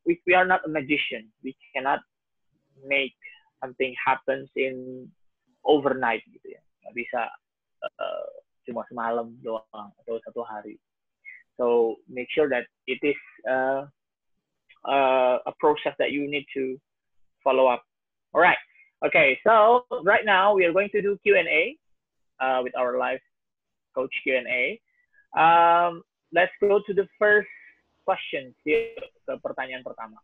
we are not a magician. We cannot make something happens in overnight gitu ya. Nggak bisa cuma semalam doang atau satu hari. So make sure that it is a process that you need to follow up. All right. Okay. So right now we are going to do Q&A with our live coach Q&A. Let's go to the first question. Ke pertanyaan pertama.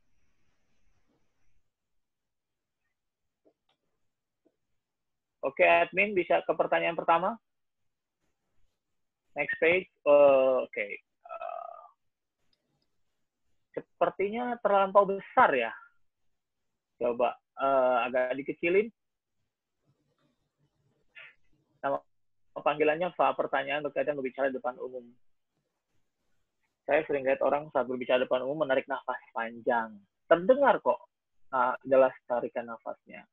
Oke, admin bisa ke pertanyaan pertama. Next page. Oke. Sepertinya terlampau besar ya. Coba agak dikecilin. Nama panggilannya pertanyaan berkaitan berbicara depan umum. Saya sering lihat orang saat berbicara depan umum menarik nafas panjang. Terdengar kok jelas tarikan nafasnya.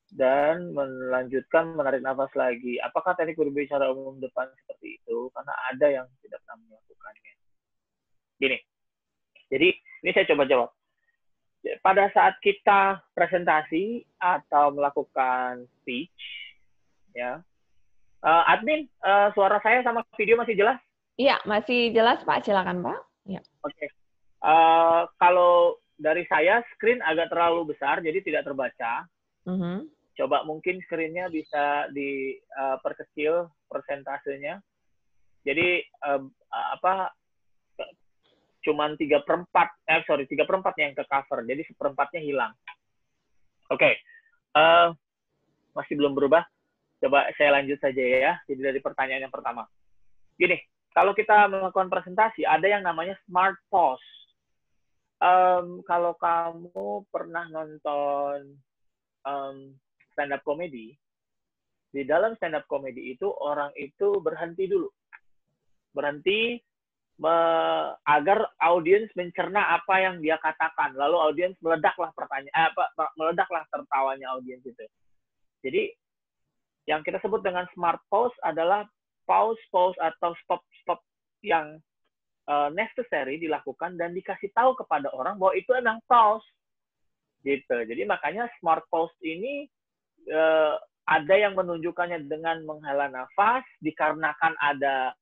Dan melanjutkan menarik nafas lagi. Apakah teknik berbicara umum depan seperti itu? Karena ada yang tidak pernah melakukannya. Gini, jadi ini saya coba jawab. Pada saat kita presentasi atau melakukan speech, ya, admin, suara saya sama video masih jelas? Iya, masih jelas Pak. Silakan Pak. Ya. Oke. Kalau dari saya, screen agak terlalu besar, jadi tidak terbaca. Coba mungkin screen-nya bisa diperkecil persentasenya. Jadi cuman 3/4 yang ke cover, jadi 1/4-nya hilang. Oke. Masih belum berubah. Coba saya lanjut saja ya. Jadi dari pertanyaan yang pertama. Gini, kalau kita melakukan presentasi, ada yang namanya smart pause. Kalau kamu pernah nonton stand up comedy, di dalam stand up comedy itu orang itu berhenti dulu. Berhenti agar audiens mencerna apa yang dia katakan. Lalu audiens meledaklah meledaklah tertawanya audiens itu. Jadi yang kita sebut dengan smart pause adalah pause atau stop yang necessary dilakukan dan dikasih tahu kepada orang bahwa itu emang pause. Gitu. Jadi makanya smart pause ini ada yang menunjukkannya dengan menghela nafas dikarenakan ada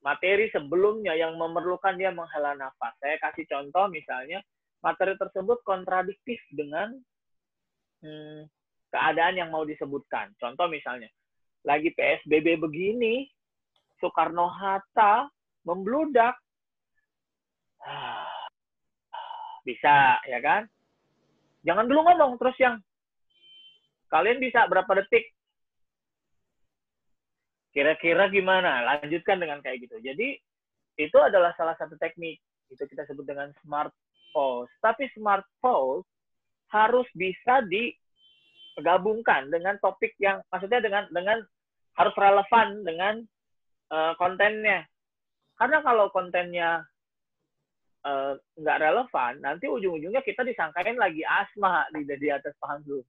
materi sebelumnya yang memerlukan dia menghela nafas. Saya kasih contoh misalnya materi tersebut kontradiktif dengan keadaan yang mau disebutkan. Contoh misalnya lagi PSBB begini, Soekarno-Hatta membludak. Bisa, ya kan? Jangan dulu ngomong, terus yang kalian bisa berapa detik? Kira-kira gimana? Lanjutkan dengan kayak gitu. Jadi, itu adalah salah satu teknik. Itu kita sebut dengan smart pause. Tapi smart pause harus bisa digabungkan dengan topik yang, maksudnya dengan harus relevan dengan kontennya. Karena kalau kontennya nggak relevan, nanti ujung-ujungnya kita disangkain lagi asma di atas panggung.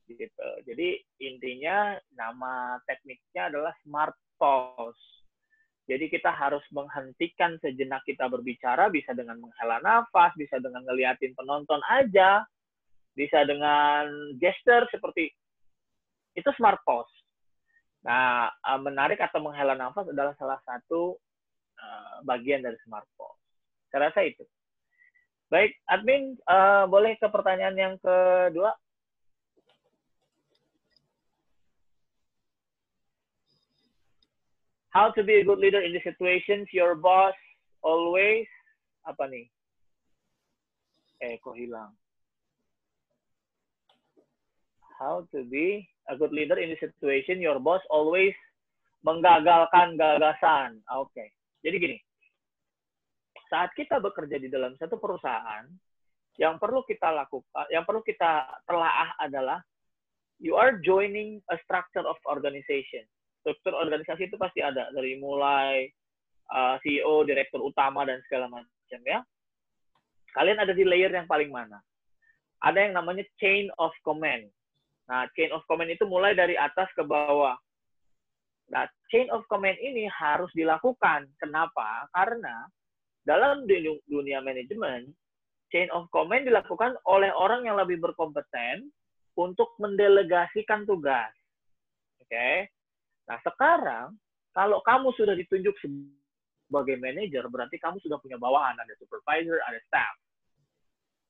Gitu. Jadi intinya nama tekniknya adalah smart pause. Jadi kita harus menghentikan sejenak kita berbicara, bisa dengan menghela nafas, bisa dengan ngeliatin penonton aja, bisa dengan gesture seperti itu smart pause. Nah, menarik atau menghela nafas adalah salah satu bagian dari smart pause. Saya rasa itu. Baik, admin, boleh ke pertanyaan yang kedua? How to be a good leader in the situations your boss always apa nih? Kok hilang? How to be a good leader in the situation your boss always menggagalkan gagasan. Oke. Jadi gini. Saat kita bekerja di dalam satu perusahaan, yang perlu kita lakukan, yang perlu kita telaah adalah you are joining a structure of organization. Struktur organisasi itu pasti ada dari mulai CEO, direktur utama dan segala macam ya. Kalian ada di layer yang paling mana? Ada yang namanya chain of command. Nah, chain of command itu mulai dari atas ke bawah. Nah, chain of command ini harus dilakukan. Kenapa? Karena dalam dunia manajemen, chain of command dilakukan oleh orang yang lebih berkompeten untuk mendelegasikan tugas. Oke. Nah, sekarang kalau kamu sudah ditunjuk sebagai manajer, berarti kamu sudah punya bawahan, ada supervisor, ada staff.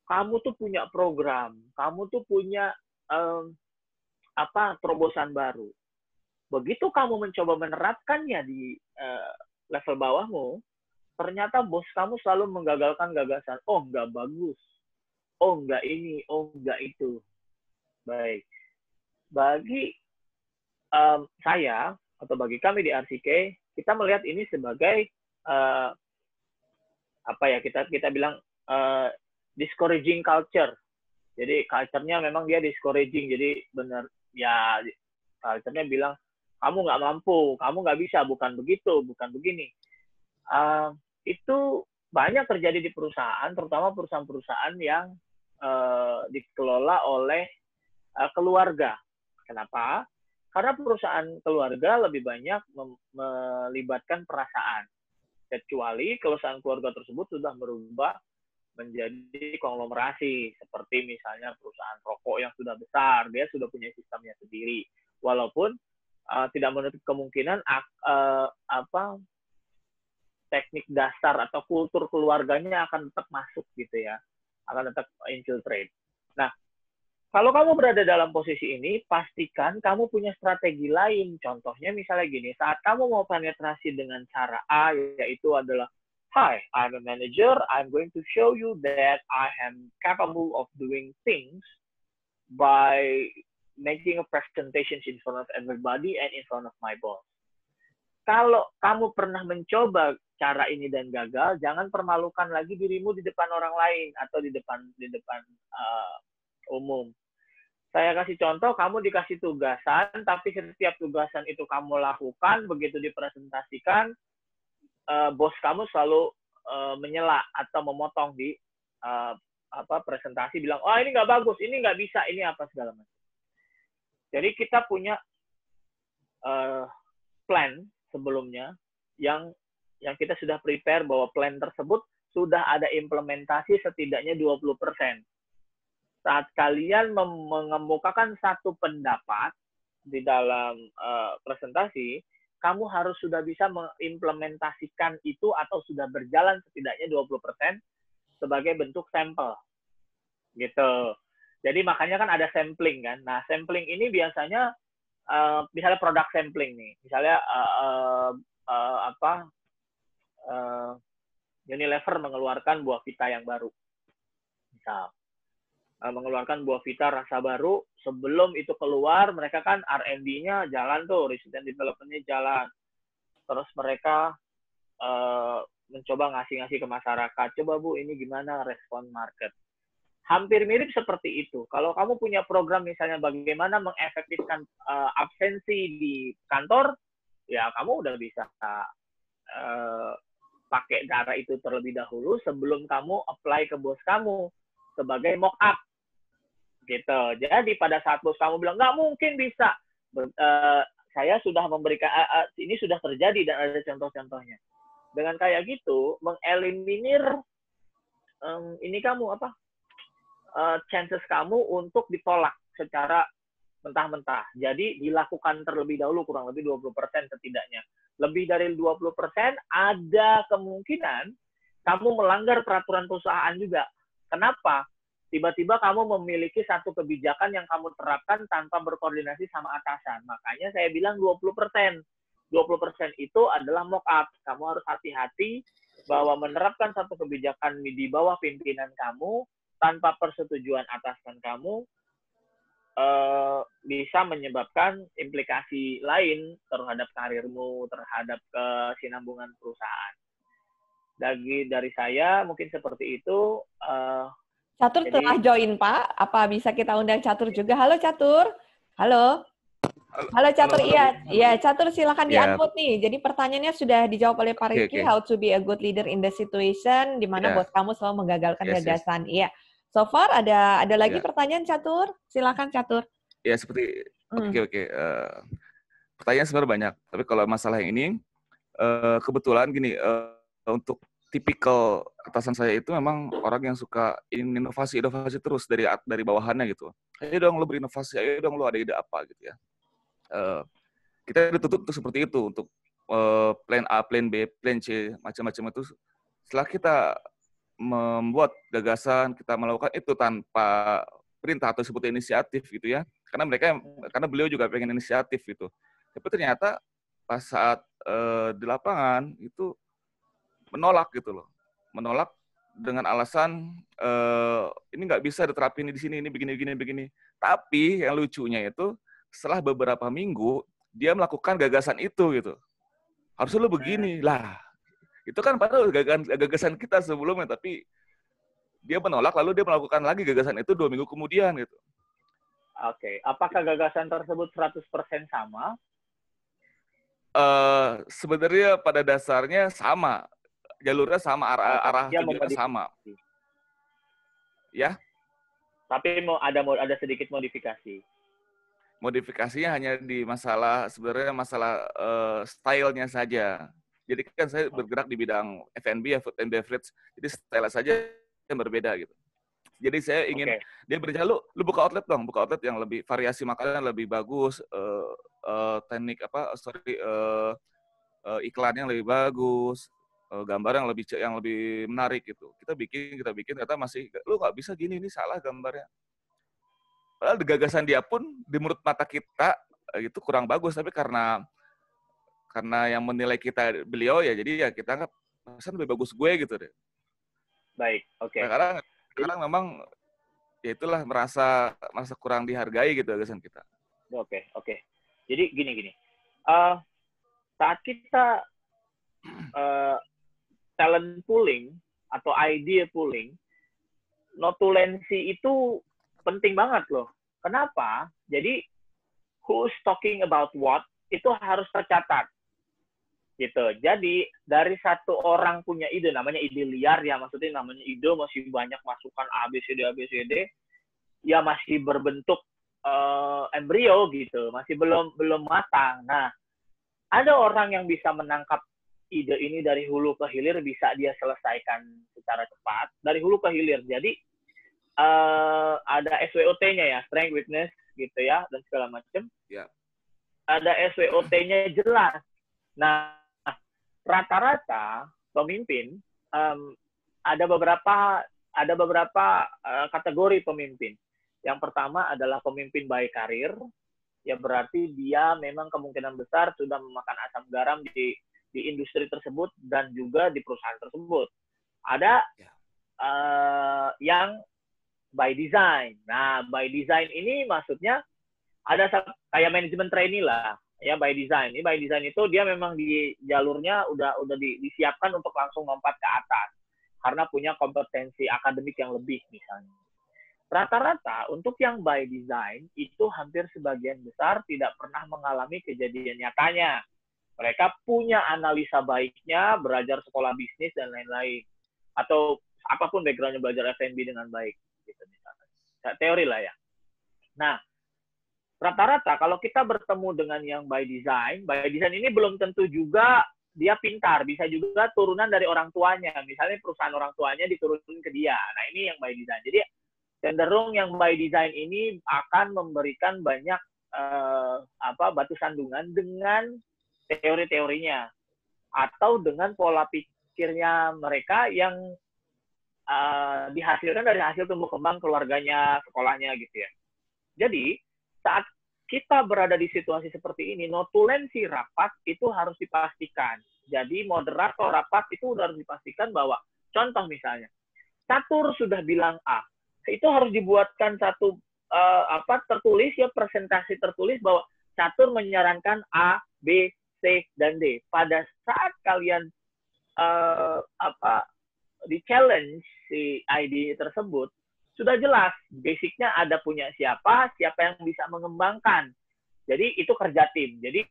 Kamu tuh punya program, kamu tuh punya terobosan baru. Begitu kamu mencoba menerapkannya di level bawahmu, ternyata bos kamu selalu menggagalkan gagasan. Oh, nggak bagus. Oh, nggak ini. Oh, nggak itu. Baik. Bagi saya, atau bagi kami di RCK, kita melihat ini sebagai kita bilang discouraging culture. Jadi culture-nya memang dia discouraging. Jadi benar ya culture-nya bilang kamu nggak mampu, kamu nggak bisa, bukan begitu, bukan begini. Itu banyak terjadi di perusahaan, terutama perusahaan-perusahaan yang dikelola oleh keluarga. Kenapa? Karena perusahaan keluarga lebih banyak melibatkan perasaan. Kecuali perusahaan keluarga tersebut sudah berubah menjadi konglomerasi, seperti misalnya perusahaan rokok yang sudah besar, dia sudah punya sistemnya sendiri. Walaupun tidak menutup kemungkinan teknik dasar atau kultur keluarganya akan tetap masuk gitu ya, akan tetap infiltrate. Nah, kalau kamu berada dalam posisi ini, pastikan kamu punya strategi lain. Contohnya misalnya gini, saat kamu mau penetrasi dengan cara A, yaitu adalah, hi, I'm a manager, I'm going to show you that I am capable of doing things by making a presentation in front of everybody and in front of my boss. Kalau kamu pernah mencoba cara ini dan gagal, jangan permalukan lagi dirimu di depan orang lain atau di depan umum. Saya kasih contoh, kamu dikasih tugasan, tapi setiap tugasan itu kamu lakukan, begitu dipresentasikan, bos kamu selalu menyela atau memotong di presentasi, bilang, oh ini nggak bagus, ini nggak bisa, ini apa segala macam. Jadi kita punya plan sebelumnya yang kita sudah prepare bahwa plan tersebut sudah ada implementasi setidaknya 20%. Saat kalian mengemukakan satu pendapat di dalam presentasi, kamu harus sudah bisa mengimplementasikan itu atau sudah berjalan setidaknya 20% sebagai bentuk sampel. Gitu. Jadi makanya kan ada sampling kan. Nah, sampling ini biasanya misalnya produk sampling nih. Misalnya Unilever mengeluarkan buah vita yang baru. Misal mengeluarkan buah vita rasa baru, sebelum itu keluar mereka kan R&D-nya jalan tuh, research and development-nya jalan, terus mereka mencoba ngasih ke masyarakat, coba Bu ini gimana respon market. Hampir mirip seperti itu. Kalau kamu punya program misalnya bagaimana mengefektifkan absensi di kantor, ya kamu udah bisa pakai cara itu terlebih dahulu sebelum kamu apply ke bos kamu sebagai mock up. Gitu. Jadi pada saat bos kamu bilang nggak mungkin bisa, saya sudah memberikan ini sudah terjadi dan ada contoh-contohnya. Dengan kayak gitu mengeliminir ini kamu chances kamu untuk ditolak secara mentah-mentah. Jadi dilakukan terlebih dahulu kurang lebih 20% setidaknya. Lebih dari 20% ada kemungkinan kamu melanggar peraturan perusahaan juga. Kenapa? Tiba-tiba kamu memiliki satu kebijakan yang kamu terapkan tanpa berkoordinasi sama atasan. Makanya saya bilang 20%. 20% itu adalah mock up. Kamu harus hati-hati bahwa menerapkan satu kebijakan di bawah pimpinan kamu tanpa persetujuan atasan kamu bisa menyebabkan implikasi lain terhadap karirmu, terhadap kesinambungan perusahaan. Dari saya mungkin seperti itu. Catur telah join, Pak. Apa bisa kita undang Catur juga? Halo, Catur. Halo. Halo, Catur. Iya, iya, Catur silakan di-unmute nih. Jadi pertanyaannya sudah dijawab oleh Pak Rifki, how to be a good leader in the situation di mana bos kamu selalu menggagalkan gagasan. Iya. So far ada lagi pertanyaan, Catur? Silakan, Catur. Ya, seperti oke. pertanyaan sebenarnya banyak. Tapi kalau masalah yang ini, kebetulan gini, untuk tipikal atasan saya itu memang orang yang suka ingin inovasi terus dari bawahannya gitu. Ayo dong lo berinovasi, ayo dong lo ada ide apa gitu ya. Kita dituntut untuk seperti itu, untuk plan A, plan B, plan C, macam-macam itu. Setelah kita membuat gagasan, kita melakukan itu tanpa perintah atau sebut inisiatif gitu ya. Karena beliau juga pengen inisiatif gitu. Tapi ternyata pas saat di lapangan itu menolak gitu loh. Menolak dengan alasan ini nggak bisa diterapin di sini, ini begini. Tapi yang lucunya itu setelah beberapa minggu dia melakukan gagasan itu gitu. Harusnya lo begini lah. Itu kan padahal gagasan kita sebelumnya, tapi dia menolak lalu dia melakukan lagi gagasan itu 2 minggu kemudian gitu. Oke, apakah gagasan tersebut 100% sama? Sebenarnya pada dasarnya sama. Jalurnya sama, arah tujuannya sama. Ya. Tapi ada sedikit modifikasi. Modifikasinya hanya di sebenarnya masalah stylenya saja. Jadi kan saya bergerak di bidang F&B ya, food and beverage. Jadi style saja yang berbeda gitu. Jadi saya ingin dia berjalan, lu buka outlet dong, buka outlet yang lebih variasi makanan lebih bagus, teknik iklannya lebih bagus, gambar yang lebih menarik gitu. Kita bikin ternyata masih lu nggak bisa gini, ini salah gambarnya. Padahal gagasan dia pun di menurut mata kita itu kurang bagus, tapi karena yang menilai kita beliau ya, jadi ya kita anggap pesan lebih bagus gue gitu deh. Baik, oke. Nah, sekarang memang ya itulah merasa kurang dihargai gitu gagasan kita. Oke. Jadi gini. Saat kita talent pooling atau idea pooling, notulensi itu penting banget loh. Kenapa? Jadi who's talking about what itu harus tercatat. Gitu. Jadi dari satu orang punya ide, namanya ide liar ya, maksudnya namanya ide masih banyak masukan ABCD, ya masih berbentuk embrio gitu, masih belum matang. Nah, ada orang yang bisa menangkap ide ini dari hulu ke hilir, bisa dia selesaikan secara cepat dari hulu ke hilir. Jadi ada SWOT-nya ya, strength, weakness gitu ya, dan segala macam. Yeah. Ada SWOT-nya jelas. Nah, rata-rata pemimpin ada beberapa kategori pemimpin. Yang pertama adalah pemimpin by karir, ya berarti dia memang kemungkinan besar sudah memakan asam garam di industri tersebut dan juga di perusahaan tersebut. Ada yang by design. Nah, by design ini maksudnya ada kayak manajemen trainee lah. Ya, by design. Ini by design itu dia memang di jalurnya udah disiapkan untuk langsung lompat ke atas karena punya kompetensi akademik yang lebih misalnya. Rata-rata untuk yang by design itu hampir sebagian besar tidak pernah mengalami kejadian nyatanya. Mereka punya analisa baiknya, belajar sekolah bisnis dan lain-lain, atau apapun backgroundnya, belajar F&B dengan baik gitu misalnya. Teori lah ya. Nah, rata-rata kalau kita bertemu dengan yang by design ini belum tentu juga dia pintar, bisa juga turunan dari orang tuanya. Misalnya perusahaan orang tuanya diturunin ke dia. Nah, ini yang by design. Jadi cenderung yang by design ini akan memberikan banyak batu sandungan dengan teori-teorinya atau dengan pola pikirnya mereka yang dihasilkan dari hasil tumbuh kembang keluarganya, sekolahnya gitu ya. Jadi saat kita berada di situasi seperti ini, notulensi rapat itu harus dipastikan. Jadi moderator rapat itu harus dipastikan bahwa, contoh misalnya, catur sudah bilang A, itu harus dibuatkan satu tertulis ya, presentasi tertulis bahwa catur menyarankan A, B, C, dan D. Pada saat kalian di challenge si ID tersebut, sudah jelas, basicnya ada punya siapa yang bisa mengembangkan. Jadi itu kerja tim. Jadi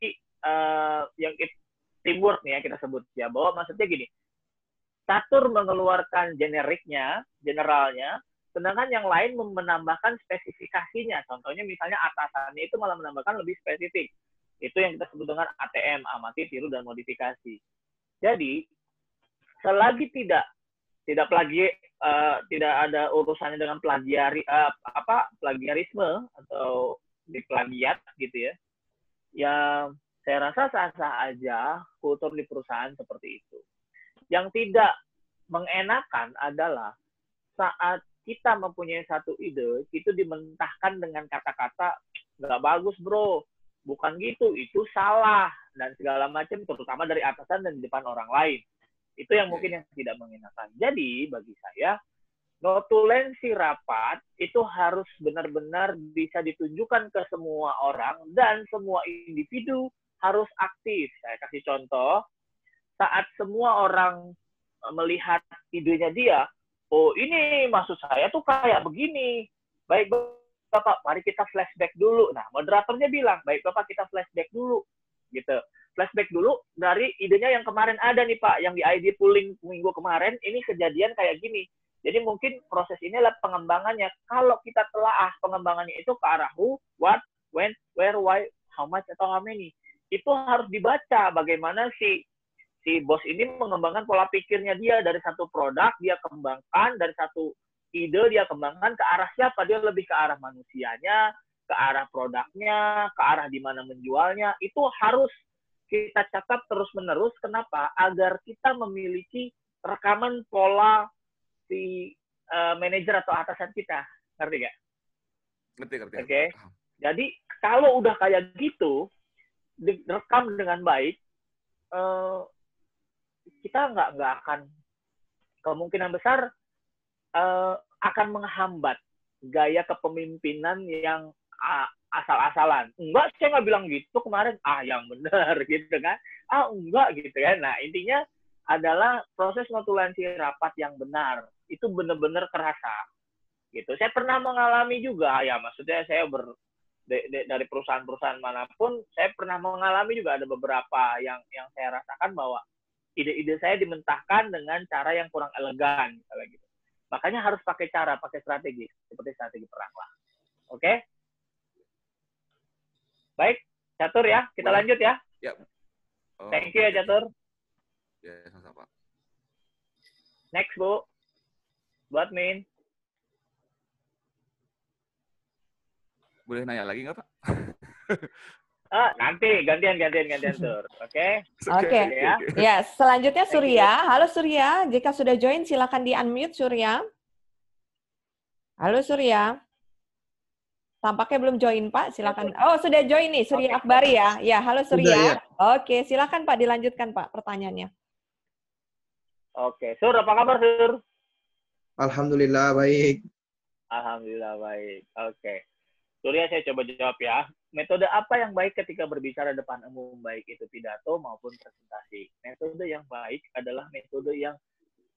yang teamwork nih ya kita sebut ya, bahwa maksudnya gini, catur mengeluarkan generalnya, sedangkan yang lain menambahkan spesifikasinya. Contohnya misalnya atasannya itu malah menambahkan lebih spesifik. Itu yang kita sebut dengan ATM, amati, tiru, dan modifikasi. Jadi, selagi tidak ada urusannya dengan plagiarisme atau diplagiat gitu ya. Ya, saya rasa sah-sah aja kultur di perusahaan seperti itu. Yang tidak mengenakan adalah saat kita mempunyai satu ide, itu dimentahkan dengan kata-kata, nggak bagus bro, bukan gitu, itu salah, dan segala macam, terutama dari atasan dan di depan orang lain. Itu yang mungkin yang tidak mengenakan. Jadi, bagi saya, notulensi rapat itu harus benar-benar bisa ditunjukkan ke semua orang, dan semua individu harus aktif. Saya kasih contoh, saat semua orang melihat idenya dia, oh ini maksud saya tuh kayak begini. Baik Bapak, mari kita flashback dulu. Nah, moderatornya bilang, baik Bapak kita flashback dulu. Gitu. Flashback dulu dari idenya yang kemarin ada nih Pak, yang di ID pooling minggu kemarin, ini kejadian kayak gini. Jadi mungkin proses ini adalah pengembangannya. Kalau kita telaah pengembangannya itu ke arah who, what, when, where, why, how much, atau how many. Itu harus dibaca bagaimana si bos ini mengembangkan pola pikirnya dia dari satu produk, dia kembangkan dari satu ide, dia kembangkan ke arah siapa, dia lebih ke arah manusianya, ke arah produknya, ke arah di mana menjualnya. Itu harus kita catat terus-menerus. Kenapa? Agar kita memiliki rekaman pola si manajer atau atasan kita. Ngerti nggak? Ngerti. Oke. Jadi kalau udah kayak gitu, direkam dengan baik, kita nggak akan, kemungkinan besar akan menghambat gaya kepemimpinan yang asal-asalan. Enggak, saya nggak bilang gitu kemarin. Yang benar gitu kan. Enggak gitu kan. Nah, intinya adalah proses notulensi rapat yang benar. Itu benar-benar kerasa. Gitu. Saya pernah mengalami juga, ya maksudnya saya dari perusahaan-perusahaan manapun, saya pernah mengalami juga ada beberapa yang saya rasakan bahwa ide-ide saya dimentahkan dengan cara yang kurang elegan, misalnya gitu. Makanya harus pakai strategi, seperti strategi perang lah. Oke? Baik, Catur ya, kita lanjut ya. Ya. Thank you ya, Catur. Ya, sama-sama. Next, Bu. Buat Min. Boleh nanya lagi nggak, Pak? Nanti gantian Tur. Oke? Oke. Ya, selanjutnya Surya. Halo Surya, jika sudah join silakan di-unmute Surya. Halo Surya. Tampaknya belum join Pak, silakan. Oh, sudah join nih Surya Akbari ya. Ya, halo Surya. Oke, silakan Pak dilanjutkan Pak pertanyaannya. Oke, Sur, apa kabar Sur? Alhamdulillah baik. Alhamdulillah baik. Oke. Surya, saya coba jawab ya. Metode apa yang baik ketika berbicara depan umum, baik itu pidato maupun presentasi? Metode yang baik adalah metode yang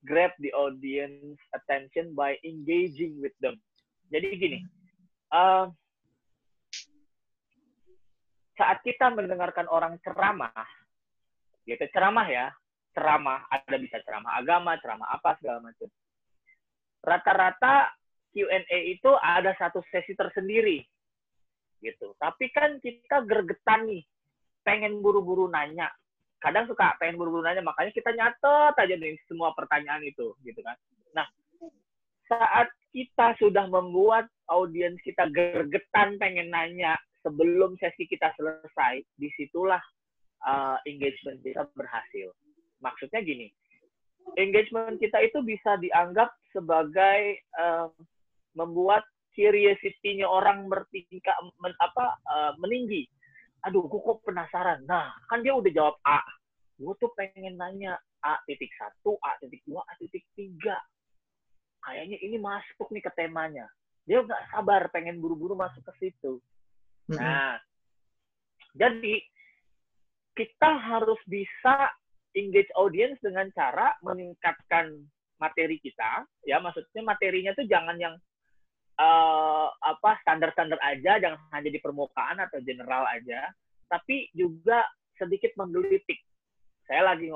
grab the audience attention by engaging with them. Jadi gini, saat kita mendengarkan orang ceramah, gitu, ceramah ya, ceramah, ada bisa ceramah agama, ceramah apa, segala macam. Rata-rata Q&A itu ada satu sesi tersendiri, gitu. Tapi kan kita gregetan nih, pengen buru-buru nanya. Kadang suka pengen buru-buru nanya, makanya kita nyatet aja nih semua pertanyaan itu, gitu kan. Nah, saat kita sudah membuat audiens kita gregetan pengen nanya sebelum sesi kita selesai, disitulah engagement kita berhasil. Maksudnya gini, engagement kita itu bisa dianggap sebagai membuat curiosity-nya orang meninggi. Aduh, gue kok penasaran. Nah, kan dia udah jawab A. Gue tuh pengen nanya A.1, A.2, A.3. Kayaknya ini masuk nih ke temanya. Dia nggak sabar pengen buru-buru masuk ke situ. Nah, jadi kita harus bisa engage audience dengan cara meningkatkan materi kita. Ya, maksudnya materinya tuh jangan yang standar-standar aja, jangan hanya di permukaan atau general aja, tapi juga sedikit menggelitik. Saya lagi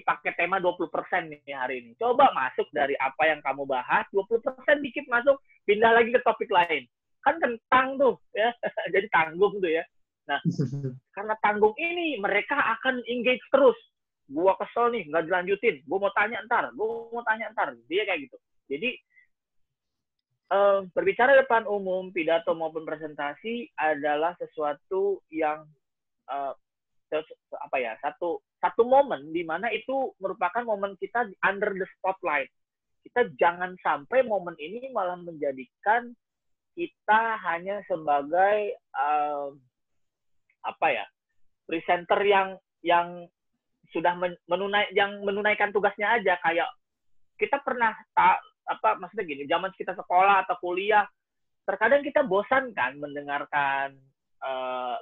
pakai tema 20% nih hari ini. Coba masuk dari apa yang kamu bahas, 20% dikit masuk, pindah lagi ke topik lain. kan kentang tuh ya. Jadi tanggung tuh ya. Nah, karena tanggung ini mereka akan engage terus. Gua kesel nih, nggak dilanjutin. Gua mau tanya ntar. Dia kayak gitu. Jadi berbicara depan umum, pidato maupun presentasi adalah sesuatu yang satu momen di mana itu merupakan momen kita under the spotlight. Kita jangan sampai momen ini malah menjadikan kita hanya sebagai presenter yang sudah menunaikan tugasnya aja. Kayak kita pernah maksudnya gini, zaman kita sekolah atau kuliah, terkadang kita bosan kan mendengarkan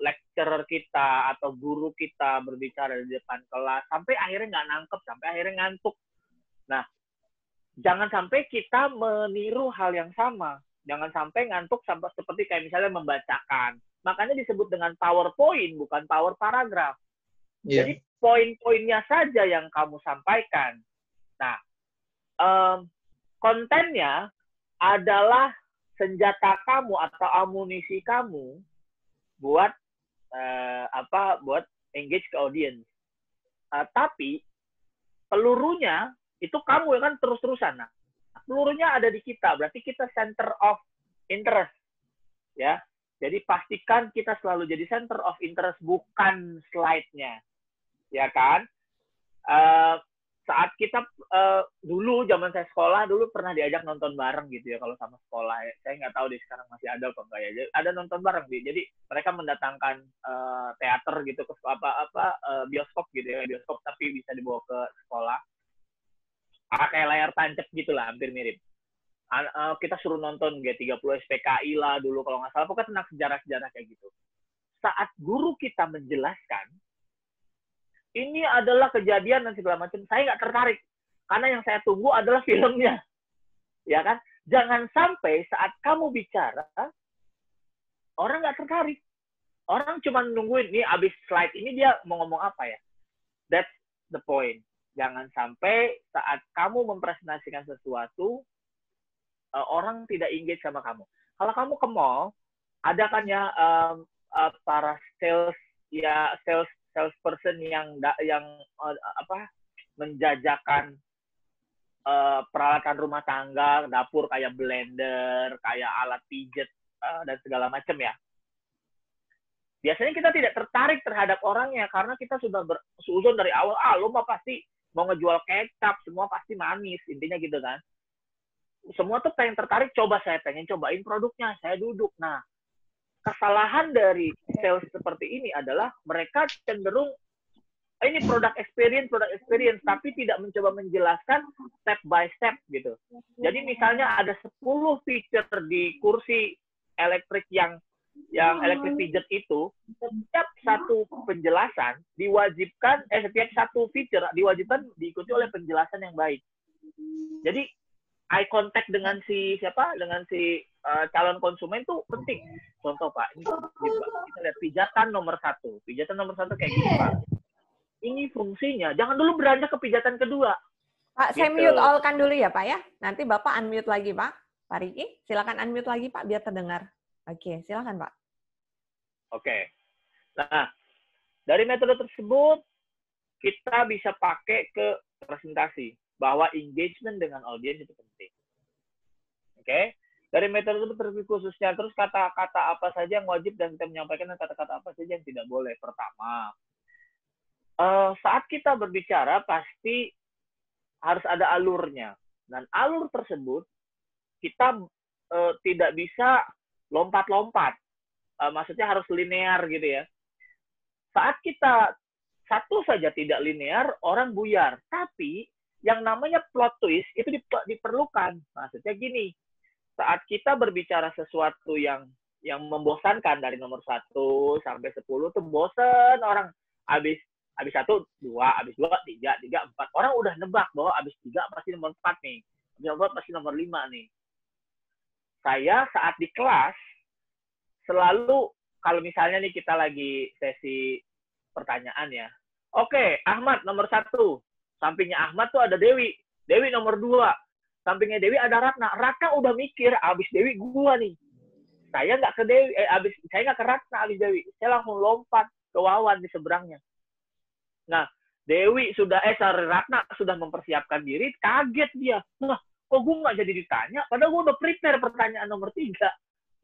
lecturer kita atau guru kita berbicara di depan kelas sampai akhirnya nggak nangkep, sampai akhirnya ngantuk. Nah, jangan sampai kita meniru hal yang sama. Jangan sampai ngantuk sampai seperti kayak misalnya membacakan. Makanya disebut dengan PowerPoint, bukan power paragraph. Yeah. Jadi poin-poinnya saja yang kamu sampaikan. Nah, kontennya adalah senjata kamu atau amunisi kamu buat buat engage ke audience. Tapi pelurunya itu kamu yang kan terus-terusan. Nah, pelurunya ada di kita, berarti kita center of interest, ya. Jadi pastikan kita selalu jadi center of interest, bukan slide-nya, ya kan? Saat kita dulu zaman saya sekolah dulu pernah diajak nonton bareng gitu ya kalau sama sekolah ya. Saya nggak tahu deh sekarang masih ada apa enggak ya. Ada nonton bareng sih. Jadi mereka mendatangkan teater gitu ke bioskop gitu ya, bioskop tapi bisa dibawa ke sekolah. Kayak layar tancap gitulah, hampir mirip. Kita suruh nonton G30 SPKI lah dulu kalau nggak salah, pokoknya tentang sejarah-sejarah kayak gitu. Saat guru kita menjelaskan ini adalah kejadian dan segala macam, saya nggak tertarik. Karena yang saya tunggu adalah filmnya. Ya kan? Jangan sampai saat kamu bicara, orang nggak tertarik. Orang cuma nungguin, nih abis slide ini dia mau ngomong apa ya. That's the point. Jangan sampai saat kamu mempresentasikan sesuatu, orang tidak engage sama kamu. Kalau kamu ke mall, ada kan ya para salesperson yang menjajakan peralatan rumah tangga, dapur kayak blender, kayak alat pijet dan segala macam ya. Biasanya kita tidak tertarik terhadap orangnya karena kita sudah bersuzon dari awal, lo mah pasti mau ngejual kecap, semua pasti manis, intinya gitu kan. Semua tuh pengen tertarik, saya pengen cobain produknya, saya duduk. Nah, kesalahan dari sales seperti ini adalah mereka cenderung ini product experience, tapi tidak mencoba menjelaskan step by step gitu. Jadi misalnya ada 10 feature di kursi elektrik yang elektrik pijet itu, setiap satu penjelasan diwajibkan, setiap satu feature diwajibkan diikuti oleh penjelasan yang baik. Jadi eye contact dengan si calon konsumen tuh penting. Contoh Pak, ini kita lihat pijatan nomor 1. Pijatan nomor 1 kayak gini Pak. Ini fungsinya. Jangan dulu beranjak ke pijatan kedua. Pak, saya mute all-kan dulu ya Pak ya. Nanti Bapak unmute lagi Pak. Pak Riki, silakan unmute lagi Pak biar terdengar. Oke, silakan Pak. Oke. Nah, dari metode tersebut kita bisa pakai ke presentasi bahwa engagement dengan audiens itu penting. Oke. Dari metode tersebut khususnya terus kata-kata apa saja yang wajib dan kita menyampaikan dan kata-kata apa saja yang tidak boleh. Pertama, saat kita berbicara pasti harus ada alurnya. Dan alur tersebut kita tidak bisa lompat-lompat. Maksudnya harus linear gitu ya. Saat kita satu saja tidak linear, orang buyar. Tapi yang namanya plot twist itu diperlukan. Maksudnya gini, saat kita berbicara sesuatu yang membosankan dari nomor 1 sampai 10 tuh bosan orang. Habis 1, 2, habis 2, 3, 4. Orang udah nebak bahwa habis 3 pasti nomor 4 nih. Habis nomor 4 pasti nomor 5 nih. Saya saat di kelas selalu, kalau misalnya nih kita lagi sesi pertanyaan ya. Oke, Ahmad nomor 1. Sampingnya Ahmad tuh ada Dewi. Dewi nomor 2. Sampingnya Dewi ada Ratna. Ratna udah mikir, abis Dewi gua nih. saya nggak ke Dewi, saya nggak ke Ratna abis Dewi, saya langsung lompat ke Wawan di seberangnya. Nah, Dewi sudah, Ratna sudah mempersiapkan diri, kaget dia. Nah, kok gue nggak jadi ditanya? Padahal gue udah prepare pertanyaan nomor 3.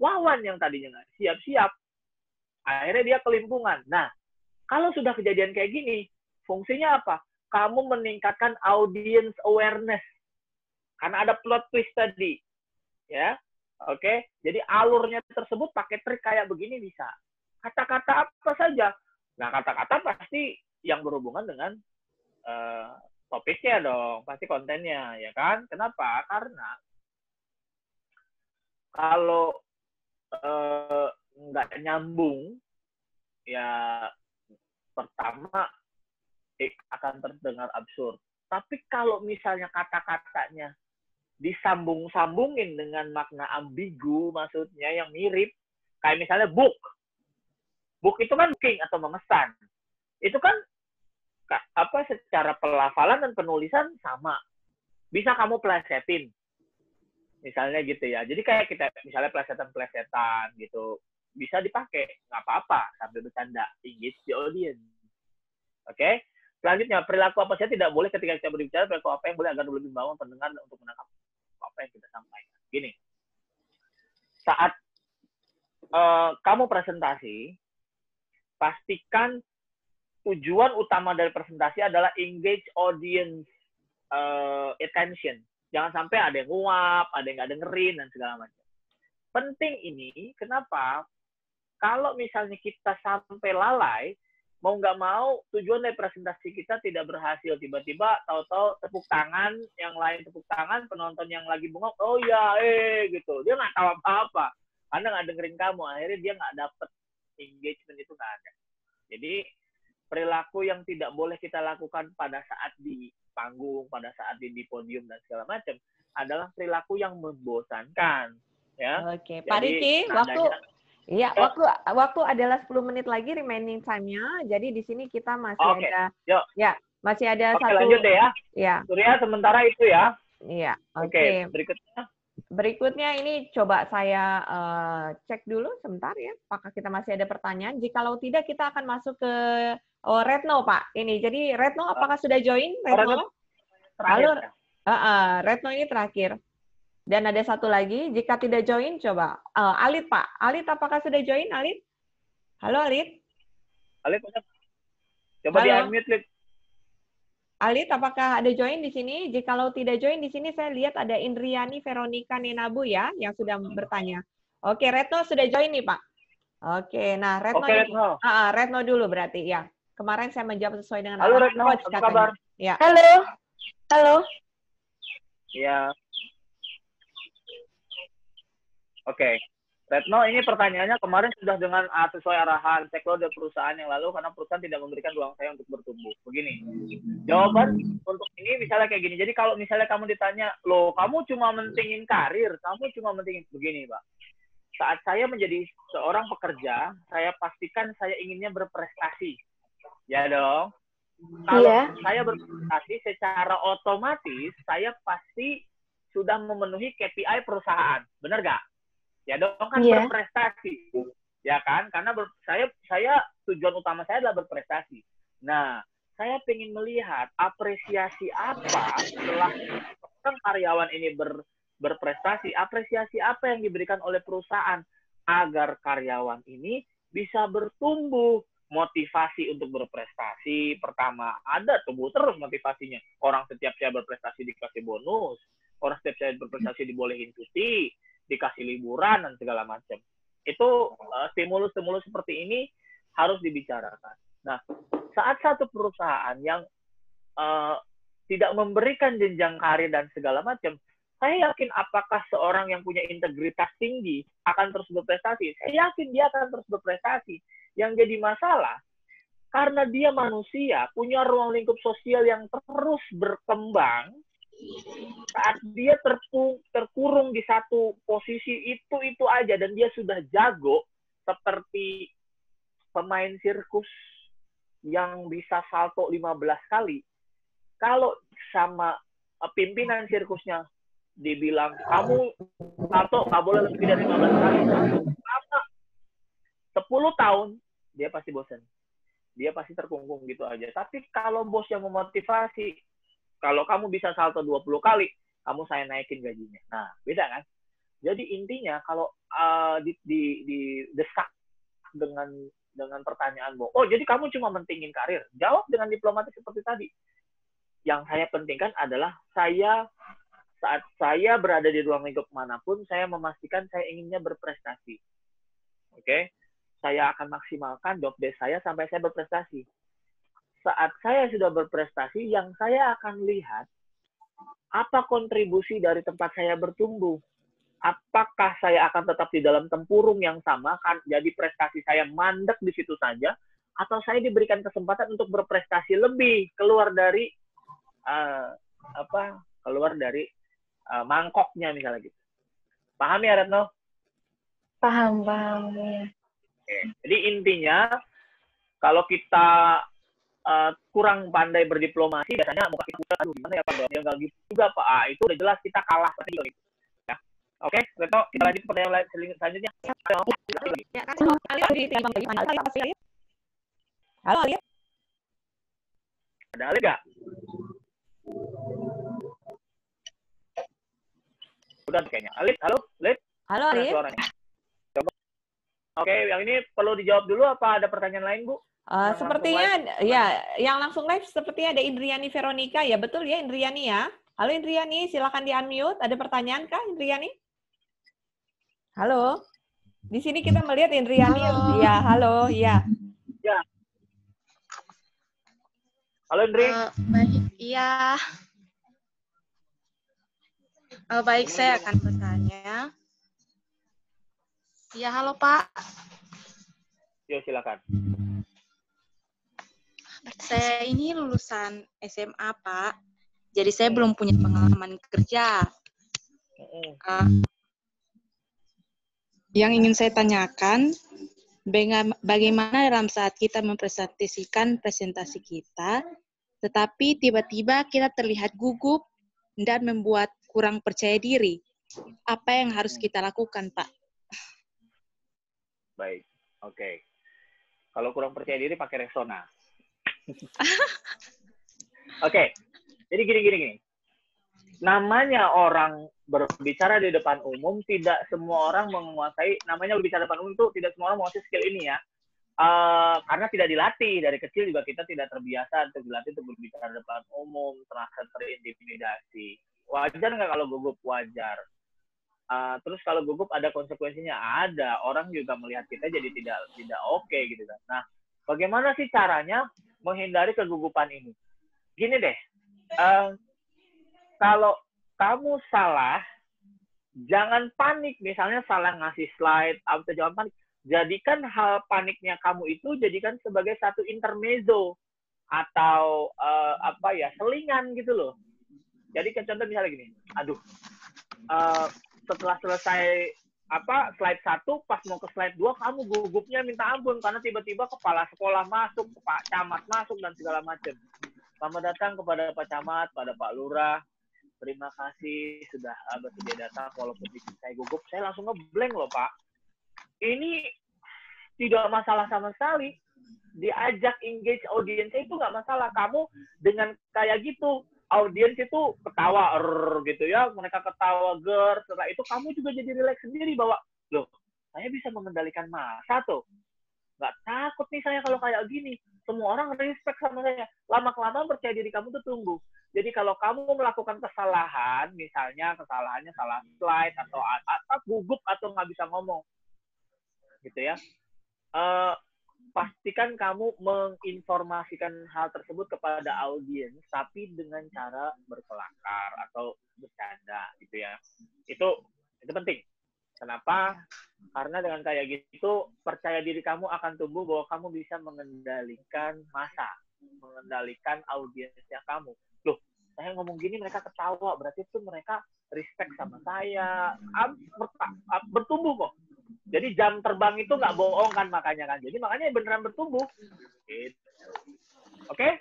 Wawan yang tadinya nggak siap-siap. Akhirnya dia kelimpungan. Nah, kalau sudah kejadian kayak gini, fungsinya apa? Kamu meningkatkan audience awareness. Karena ada plot twist tadi. Ya, oke. Jadi alurnya tersebut pakai trik kayak begini bisa. Kata-kata apa saja. Nah, kata-kata pasti yang berhubungan dengan topiknya dong, pasti kontennya, ya kan? Kenapa? Karena kalau nggak nyambung, ya pertama akan terdengar absurd. Tapi kalau misalnya kata-katanya disambung-sambungin dengan makna ambigu, maksudnya yang mirip, kayak misalnya book. Book itu kan booking atau memesan. Itu kan secara pelafalan dan penulisan sama. Bisa kamu plesetin. Misalnya gitu ya. Jadi kayak kita misalnya plesetan-plesetan gitu. Bisa dipakai, nggak apa-apa sambil bercanda. Engage the audience. Oke? Selanjutnya, perilaku apa saja tidak boleh ketika kita berbicara, perilaku apa yang boleh agar lebih membangun pendengar untuk menangkap apa yang kita sampaikan. Gini. Saat kamu presentasi, pastikan tujuan utama dari presentasi adalah engage audience attention. Jangan sampai ada yang nguap, ada yang nggak dengerin, dan segala macam. Penting ini, kenapa? Kalau misalnya kita sampai lalai, mau nggak mau, tujuan dari presentasi kita tidak berhasil. Tiba-tiba, tahu-tahu tepuk tangan, yang lain tepuk tangan, penonton yang lagi bengong, oh ya, gitu. Dia nggak tahu apa-apa. Karena nggak dengerin kamu, akhirnya dia nggak dapet engagement itu nggak ada. Jadi, perilaku yang tidak boleh kita lakukan pada saat di panggung, pada saat di podium dan segala macam adalah perilaku yang membosankan. Ya. Oke, Pak Riki, waktu adalah 10 menit lagi remaining time-nya. Jadi di sini kita masih ada, masih ada satu. Lanjut deh ya. Ya. Surya sementara itu ya. Iya. Oke. Berikutnya ini coba saya cek dulu sebentar ya. Apakah kita masih ada pertanyaan? Jikalau tidak, kita akan masuk ke Retno, Pak. Ini jadi Retno, apakah sudah join? Retno? Halo. Retno ini terakhir. Dan ada satu lagi, jika tidak join, coba Alit, Pak. Alit, apakah sudah join, Alit? Halo, Alit. Alit, coba di-unmute, Alit. Alit, apakah ada join di sini? Jikalau tidak join di sini, saya lihat ada Indriani Veronica Nenabu ya, yang sudah bertanya. Oke, Retno sudah join nih, Pak. Oke, nah Retno, Retno dulu berarti ya. Kemarin saya menjawab sesuai dengan Halo Retno, apa kabar? Ya. Halo. Iya. Oke. Retno, ini pertanyaannya kemarin sudah dengan sesuai arahan stakeholder perusahaan yang lalu karena perusahaan tidak memberikan ruang saya untuk bertumbuh. Begini, jawaban untuk ini misalnya kayak gini. Jadi kalau misalnya kamu ditanya, loh kamu cuma mentingin karir, kamu cuma mentingin begini, Pak. Saat saya menjadi seorang pekerja, saya pastikan saya inginnya berprestasi. Ya dong. Kalau saya berprestasi secara otomatis, saya pasti sudah memenuhi KPI perusahaan. Benar nggak? Ya dong, kan berprestasi. Ya kan? Karena saya tujuan utama saya adalah berprestasi. Nah, saya ingin melihat apresiasi apa setelah karyawan ini berprestasi, apresiasi apa yang diberikan oleh perusahaan agar karyawan ini bisa bertumbuh. Motivasi untuk berprestasi, pertama, ada tumbuh terus motivasinya. Orang setiap saya berprestasi dikasih bonus, orang setiap saya berprestasi dibolehin cuti, dikasih liburan, dan segala macam. Itu stimulus-stimulus seperti ini harus dibicarakan. Nah, saat satu perusahaan yang tidak memberikan jenjang karir dan segala macam, saya yakin apakah seorang yang punya integritas tinggi akan terus berprestasi? Saya yakin dia akan terus berprestasi. Yang jadi masalah, karena dia manusia, punya ruang lingkup sosial yang terus berkembang, saat dia terkurung di satu posisi itu aja, dan dia sudah jago, seperti pemain sirkus yang bisa salto 15 kali, kalau sama pimpinan sirkusnya dibilang kamu salto nggak boleh lebih dari 15 kali. Selama 10 tahun, dia pasti bosan. Dia pasti terkungkung gitu aja. Tapi kalau bos yang memotivasi, kalau kamu bisa salto 20 kali, kamu saya naikin gajinya. Nah, beda kan? Jadi intinya kalau didesak dengan pertanyaan, oh jadi kamu cuma mentingin karir. Jawab dengan diplomatis seperti tadi. Yang saya pentingkan adalah saat saya berada di ruang lingkup manapun, saya memastikan saya inginnya berprestasi. Oke? Saya akan maksimalkan job desk saya sampai saya berprestasi. Saat saya sudah berprestasi, yang saya akan lihat apa kontribusi dari tempat saya bertumbuh. Apakah saya akan tetap di dalam tempurung yang sama, kan jadi prestasi saya mandek di situ saja, atau saya diberikan kesempatan untuk berprestasi lebih keluar dari mangkoknya misalnya gitu. Paham ya, Retno? Paham ya. Jadi intinya kalau kita kurang pandai berdiplomasi, biasanya muka kita, aduh gimana ya Pak, ya nggak gitu juga Pak. Itu udah jelas kita kalah tadi gitu. Ya. Oke, Retno, kita lanjut ke pertanyaan selanjutnya. Halo, Alif. Ada Alif nggak? Udah kayaknya. Alif, halo, Alif. Halo, Alif. Oke, yang ini perlu dijawab dulu apa ada pertanyaan lain, Bu? Sepertinya ya, yang langsung live sepertinya ada Indriani Veronica, ya betul ya Indriani ya. Halo Indriani, silakan di-unmute. Ada pertanyaan kah Indriani? Halo. Di sini kita melihat Indriani. Halo. Ya, halo, ya. Ya. Halo Indri. Baik, iya. Baik, saya akan bertanya. Ya, halo Pak. Yo, silakan. Saya ini lulusan SMA, Pak. Jadi saya belum punya pengalaman kerja. Yang ingin saya tanyakan, bagaimana dalam saat kita mempresentasikan presentasi kita, tetapi tiba-tiba kita terlihat gugup dan membuat kurang percaya diri. Apa yang harus kita lakukan, Pak? Baik, oke. Kalau kurang percaya diri pakai Resona. Oke, jadi gini. Namanya orang berbicara di depan umum, tidak semua orang menguasai, namanya berbicara di depan umum itu tidak semua orang menguasai skill ini ya. Karena tidak dilatih, dari kecil juga kita tidak terbiasa untuk dilatih untuk berbicara di depan umum, terasa terintimidasi. Wajar nggak kalau gugup? Wajar. Terus kalau gugup ada konsekuensinya? Ada. Orang juga melihat kita jadi tidak oke gitu kan. Nah, bagaimana sih caranya menghindari kegugupan ini? Gini deh, kalau kamu salah, jangan panik. Misalnya salah ngasih slide, atau jangan panik. Jadikan hal paniknya kamu itu jadikan sebagai satu intermezzo atau selingan gitu loh. Jadi contoh misalnya gini, setelah selesai slide 1, pas mau ke slide 2, kamu gugupnya minta ampun karena tiba-tiba kepala sekolah masuk, Pak Camat masuk dan segala macam. Selamat datang kepada Pak Camat, pada Pak Lurah. Terima kasih sudah bersedia datang. Walaupun saya gugup, saya langsung ngeblank loh Pak. Ini tidak masalah sama sekali. Diajak engage audiensnya itu nggak masalah. Kamu dengan kayak gitu, audiens itu ketawa gitu ya, mereka ketawa setelah itu kamu juga jadi relax sendiri bahwa loh, saya bisa mengendalikan massa tuh, nggak takut nih saya kalau kayak gini, semua orang respect sama saya, lama-kelamaan percaya diri kamu tuh tumbuh. Jadi kalau kamu melakukan kesalahan, misalnya kesalahannya salah slide atau gugup atau nggak bisa ngomong gitu ya, pastikan kamu menginformasikan hal tersebut kepada audiens, tapi dengan cara berkelakar atau bercanda, gitu ya. Itu penting. Kenapa? Karena dengan kayak gitu, percaya diri kamu akan tumbuh bahwa kamu bisa mengendalikan massa, mengendalikan audiensnya kamu. Loh, saya ngomong gini mereka ketawa, berarti itu mereka respect sama saya, bertumbuh kok. Jadi jam terbang itu nggak bohong kan makanya kan. Jadi makanya beneran bertumbuh. Gitu. Oke?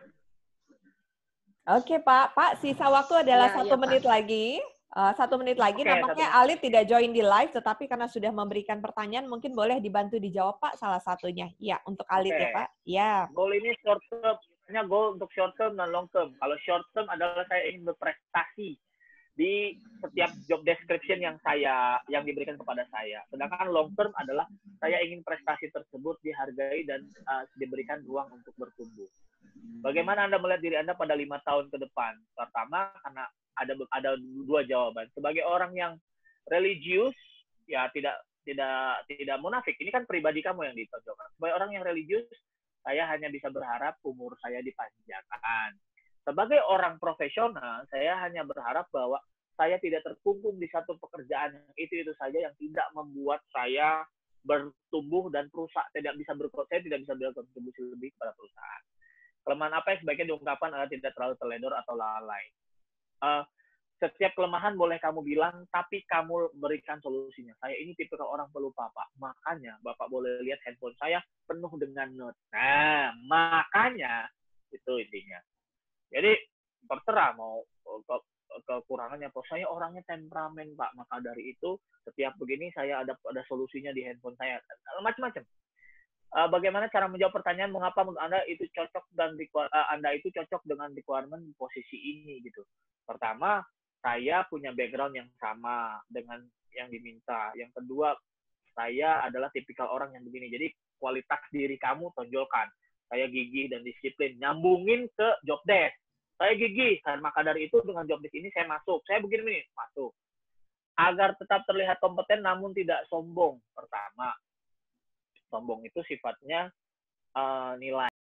Oke Pak. Pak, sisa waktu adalah 1 menit lagi. 1 menit lagi, Oke, nampaknya Alit tidak join di live, tetapi karena sudah memberikan pertanyaan, mungkin boleh dibantu dijawab Pak salah satunya. Ya, untuk Alit ya Pak. Ya. Goal ini short term, hanya goal untuk short term dan long term. Kalau short term adalah saya ingin berprestasi di setiap job description yang diberikan kepada saya. Sedangkan long term adalah saya ingin prestasi tersebut dihargai dan diberikan ruang untuk bertumbuh. Bagaimana Anda melihat diri Anda pada 5 tahun ke depan? Pertama, karena ada 2 jawaban. Sebagai orang yang religius, ya tidak munafik. Ini kan pribadi kamu yang ditonjolkan. Sebagai orang yang religius, saya hanya bisa berharap umur saya dipanjangkan. Sebagai orang profesional, saya hanya berharap bahwa saya tidak terkungkung di satu pekerjaan yang itu saja yang tidak membuat saya bertumbuh dan perusahaan saya tidak bisa berkontribusi lebih kepada perusahaan. Kelemahan apa yang sebaiknya diungkapkan agar tidak terlalu teledor atau lalai. Setiap kelemahan boleh kamu bilang, tapi kamu berikan solusinya. Saya ini tipe orang pelupa, Pak. Makanya Bapak boleh lihat handphone saya penuh dengan note. Nah, makanya itu intinya. Jadi terserah mau kekurangannya. Saya orangnya temperamen, Pak. Maka dari itu setiap begini saya ada solusinya di handphone saya. Macam-macam. Bagaimana cara menjawab pertanyaan mengapa menurut Anda itu cocok dan Anda itu cocok dengan requirement posisi ini gitu. Pertama, saya punya background yang sama dengan yang diminta. Yang kedua, saya adalah tipikal orang yang begini. Jadi kualitas diri kamu tonjolkan. Saya gigih dan disiplin. Nyambungin ke job desk. Saya gigih. Dan maka dari itu dengan job desk ini saya masuk. Saya begini, masuk. Agar tetap terlihat kompeten namun tidak sombong. Pertama, sombong itu sifatnya nilai.